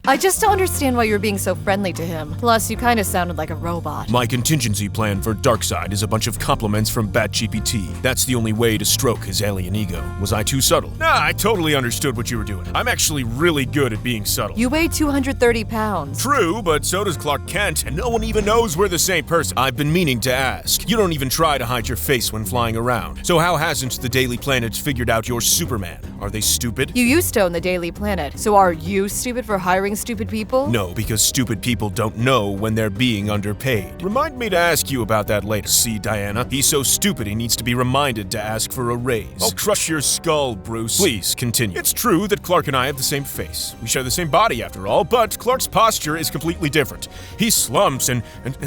I just don't understand why you're being so friendly to him. Plus, you kind of sounded like a robot. My contingency plan for Darkseid is a bunch of compliments from BatGPT. That's the only way to stroke his alien ego. Was I too subtle? Nah, I totally understood what you were doing. I'm actually really good at being subtle. You weigh 230 pounds. True, but so does Clark Kent, and no one even knows we're the same person. I've been meaning to ask. You don't even try to hide your face when flying around. So how hasn't the Daily Planet figured out you're Superman? Are they stupid? You used to own the Daily Planet, so are you stupid for hiring stupid people? No, because stupid people don't know when they're being underpaid. Remind me to ask you about that later. See, Diana? He's so stupid he needs to be reminded to ask for a raise. I'll crush your skull, Bruce. Please, continue. It's true that Clark and I have the same face. We share the same body, after all, but Clark's posture is completely different. He slumps and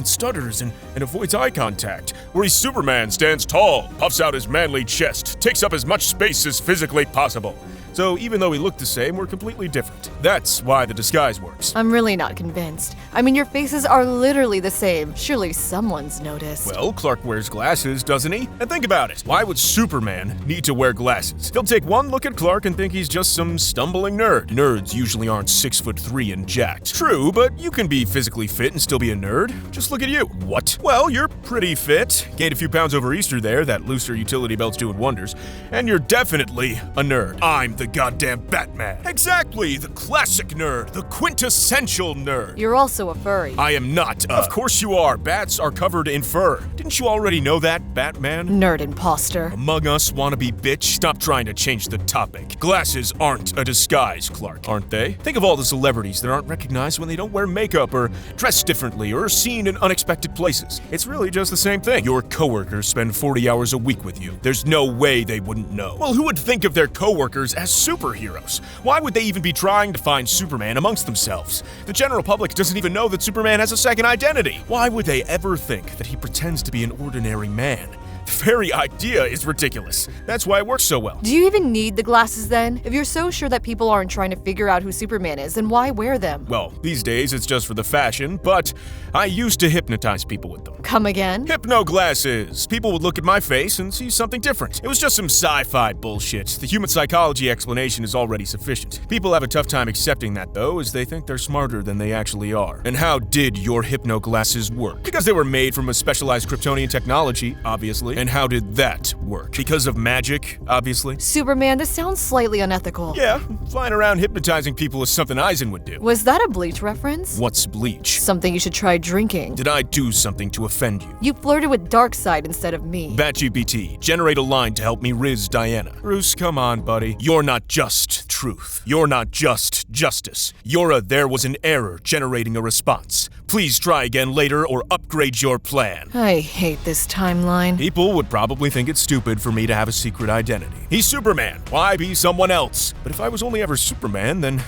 stutters and avoids eye contact, whereas Superman stands tall, puffs out his manly chest, takes up as much space as physically possible. So even though we look the same, we're completely different. That's why the disguise works. I'm really not convinced. I mean, your faces are literally the same. Surely someone's noticed. Well, Clark wears glasses, doesn't he? And think about it. Why would Superman need to wear glasses? He'll take one look at Clark and think he's just some stumbling nerd. Nerds usually aren't 6'3" and jacked. True, but you can be physically fit and still be a nerd. Just look at you. What? Well, you're pretty fit. Gained a few pounds over Easter there, that looser utility belt's doing wonders. And you're definitely a nerd. I'm the goddamn Batman. Exactly, the classic nerd, the quintessential nerd. You're also a furry. I am not. Of course you are. Bats are covered in fur. Didn't you already know that, Batman? Nerd imposter. Among Us wannabe bitch, stop trying to change the topic. Glasses aren't a disguise, Clark, aren't they? Think of all the celebrities that aren't recognized when they don't wear makeup or dress differently or are seen in unexpected places. It's really just the same thing. Your coworkers spend 40 hours a week with you. There's no way they wouldn't know. Well, who would think of their coworkers as superheroes? Why would they even be trying to find Superman amongst themselves? The general public doesn't even know that Superman has a second identity. Why would they ever think that he pretends to be an ordinary man? The very idea is ridiculous. That's why it works so well. Do you even need the glasses then? If you're so sure that people aren't trying to figure out who Superman is, then why wear them? Well, these days it's just for the fashion, but I used to hypnotize people with them. Come again? Hypno glasses. People would look at my face and see something different. It was just some sci-fi bullshit. The human psychology explanation is already sufficient. People have a tough time accepting that, though, as they think they're smarter than they actually are. And how did your hypno glasses work? Because they were made from a specialized Kryptonian technology, obviously. And how did that work? Because of magic, obviously. Superman, this sounds slightly unethical. Yeah, flying around hypnotizing people is something Eisen would do. Was that a Bleach reference? What's Bleach? Something you should try drinking. Did I do something to offend you? You flirted with Darkseid instead of me. BatGPT, generate a line to help me riz Diana. Bruce, come on, buddy. You're not just truth. You're not just justice. You're a there was an error generating a response. Please try again later or upgrade your plan. I hate this timeline. People would probably think it's stupid for me to have a secret identity. He's Superman. Why be someone else? But if I was only ever Superman, then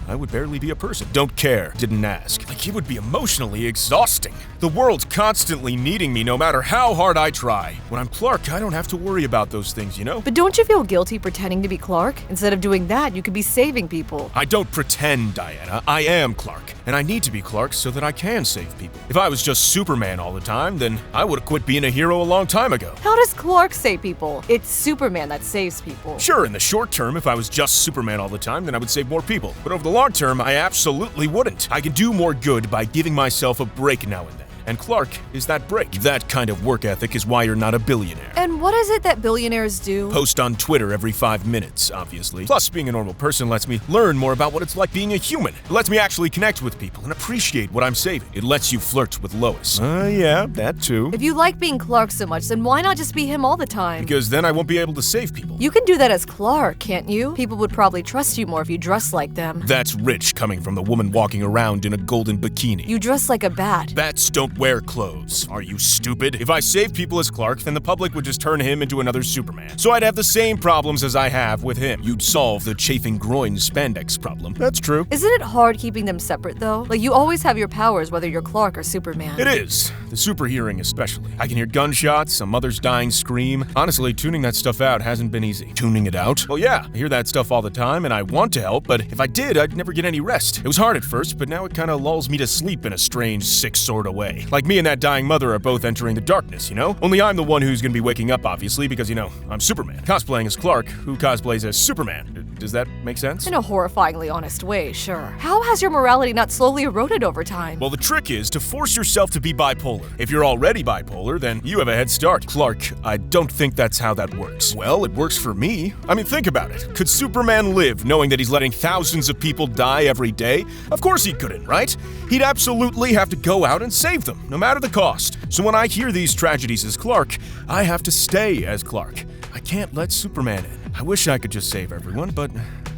I would barely be a person. Don't care, didn't ask. Like, it would be emotionally exhausting. The world's constantly needing me no matter how hard I try. When I'm Clark, I don't have to worry about those things, you know? But don't you feel guilty pretending to be Clark? Instead of doing that, you could be saving people. I don't pretend, Diana. I am Clark. And I need to be Clark so that I can save people. If I was just Superman all the time, then I would have quit being a hero a long time ago. How does Clark save people? It's Superman that saves people. Sure, in the short term, if I was just Superman all the time, then I would save more people. But over the long term, I absolutely wouldn't. I can do more good by giving myself a break now and then. And Clark is that break. That kind of work ethic is why you're not a billionaire. And what is it that billionaires do? Post on Twitter every 5 minutes, obviously. Plus, being a normal person lets me learn more about what it's like being a human. It lets me actually connect with people and appreciate what I'm saving. It lets you flirt with Lois. Yeah, that too. If you like being Clark so much, then why not just be him all the time? Because then I won't be able to save people. You can do that as Clark, can't you? People would probably trust you more if you dress like them. That's rich coming from the woman walking around in a golden bikini. You dress like a bat. Bats don't wear clothes. Are you stupid? If I saved people as Clark, then the public would just turn him into another Superman. So I'd have the same problems as I have with him. You'd solve the chafing groin spandex problem. That's true. Isn't it hard keeping them separate, though? Like, you always have your powers whether you're Clark or Superman. It is. The super hearing especially. I can hear gunshots, a mother's dying scream. Honestly, tuning that stuff out hasn't been easy. Tuning it out? Well, yeah, I hear that stuff all the time, and I want to help, but if I did, I'd never get any rest. It was hard at first, but now it kind of lulls me to sleep in a strange, sick sort of way. Like me and that dying mother are both entering the darkness, you know? Only I'm the one who's gonna be waking up, obviously, because, I'm Superman. Cosplaying as Clark, who cosplays as Superman. Does that make sense? In a horrifyingly honest way, sure. How has your morality not slowly eroded over time? Well, the trick is to force yourself to be bipolar. If you're already bipolar, then you have a head start. Clark, I don't think that's how that works. Well, it works for me. I mean, think about it. Could Superman live knowing that he's letting thousands of people die every day? Of course he couldn't, right? He'd absolutely have to go out and save them, no matter the cost. So when I hear these tragedies as Clark, I have to stay as Clark. I can't let Superman in. I wish I could just save everyone, but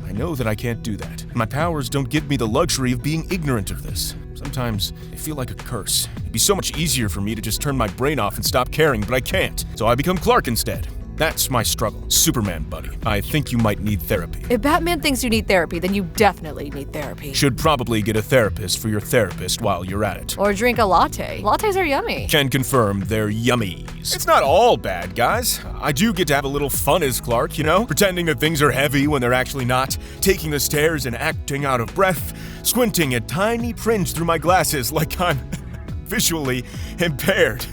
I know that I can't do that. My powers don't give me the luxury of being ignorant of this. Sometimes I feel like a curse. It'd be so much easier for me to just turn my brain off and stop caring, but I can't. So I become Clark instead. That's my struggle. Superman, buddy. I think you might need therapy. If Batman thinks you need therapy, then you definitely need therapy. Should probably get a therapist for your therapist while you're at it. Or drink a latte. Lattes are yummy. Can confirm they're yummies. It's not all bad, guys. I do get to have a little fun as Clark, pretending that things are heavy when they're actually not, taking the stairs and acting out of breath, squinting at tiny prints through my glasses like I'm visually impaired.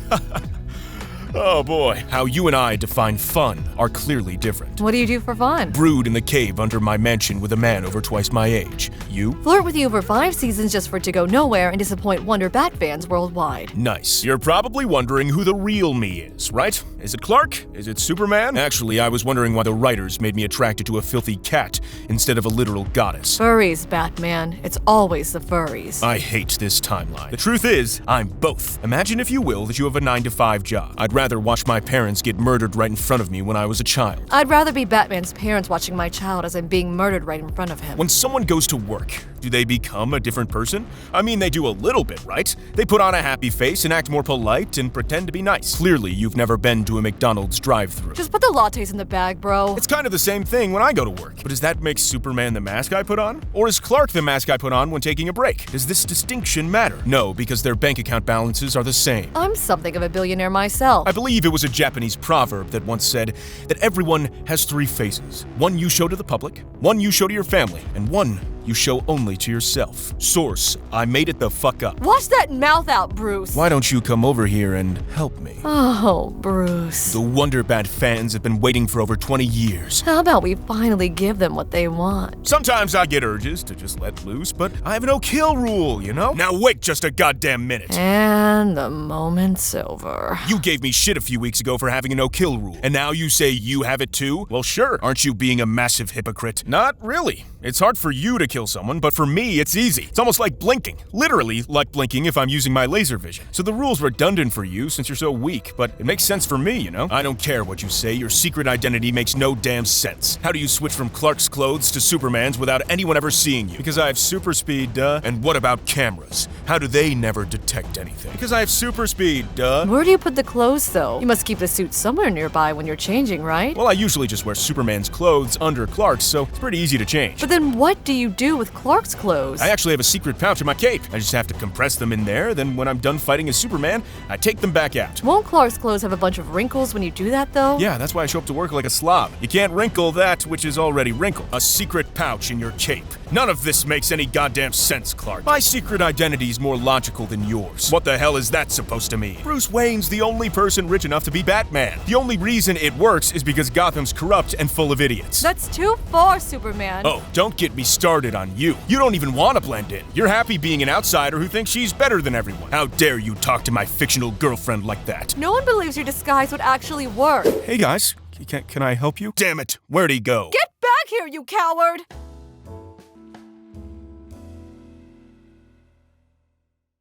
Oh boy, how you and I define fun are clearly different. What do you do for fun? Brood in the cave under my mansion with a man over twice my age. You? Flirt with you for 5 seasons just for it to go nowhere and disappoint Wonder Bat fans worldwide. Nice. You're probably wondering who the real me is, right? Is it Clark? Is it Superman? Actually, I was wondering why the writers made me attracted to a filthy cat instead of a literal goddess. Furries, Batman. It's always the furries. I hate this timeline. The truth is, I'm both. Imagine, if you will, that you have a 9-to-5 job. I'd rather watch my parents get murdered right in front of me when I was a child. I'd rather be Batman's parents watching my child as I'm being murdered right in front of him. When someone goes to work, do they become a different person? I mean, they do a little bit, right? They put on a happy face and act more polite and pretend to be nice. Clearly, you've never been to a McDonald's drive-thru. Just put the lattes in the bag, bro. It's kind of the same thing when I go to work. But does that make Superman the mask I put on? Or is Clark the mask I put on when taking a break? Does this distinction matter? No, because their bank account balances are the same. I'm something of a billionaire myself. I believe it was a Japanese proverb that once said that everyone has 3 faces. One you show to the public, one you show to your family, and one you show only to yourself. Source, I made it the fuck up. Wash that mouth out, Bruce. Why don't you come over here and help me? Oh, Bruce. The Wonder Bat fans have been waiting for over 20 years. How about we finally give them what they want? Sometimes I get urges to just let loose, but I have a no-kill rule, Now wait just a goddamn minute. And the moment's over. You gave me shit a few weeks ago for having a no-kill rule, and now you say you have it too? Well, sure. Aren't you being a massive hypocrite? Not really. It's hard for you to kill someone, but for me, it's easy. It's almost like blinking. Literally like blinking if I'm using my laser vision. So the rule's redundant for you since you're so weak, but it makes sense for me, I don't care what you say, your secret identity makes no damn sense. How do you switch from Clark's clothes to Superman's without anyone ever seeing you? Because I have super speed, duh. And what about cameras? How do they never detect anything? Because I have super speed, duh. Where do you put the clothes, though? You must keep the suit somewhere nearby when you're changing, right? Well, I usually just wear Superman's clothes under Clark's, so it's pretty easy to change. But then what do you do with Clark's clothes? I actually have a secret pouch in my cape. I just have to compress them in there, then when I'm done fighting as Superman, I take them back out. Won't Clark's clothes have a bunch of wrinkles when you do that, though? Yeah, that's why I show up to work like a slob. You can't wrinkle that which is already wrinkled. A secret pouch in your cape. None of this makes any goddamn sense, Clark. My secret identity's more logical than yours. What the hell is that supposed to mean? Bruce Wayne's the only person rich enough to be Batman. The only reason it works is because Gotham's corrupt and full of idiots. That's too far, Superman. Oh, don't get me started on you. You don't even want to blend in. You're happy being an outsider who thinks she's better than everyone. How dare you talk to my fictional girlfriend like that? No one believes your disguise would actually work. Hey guys, can I help you? Damn it, where'd he go? Get back here, you coward!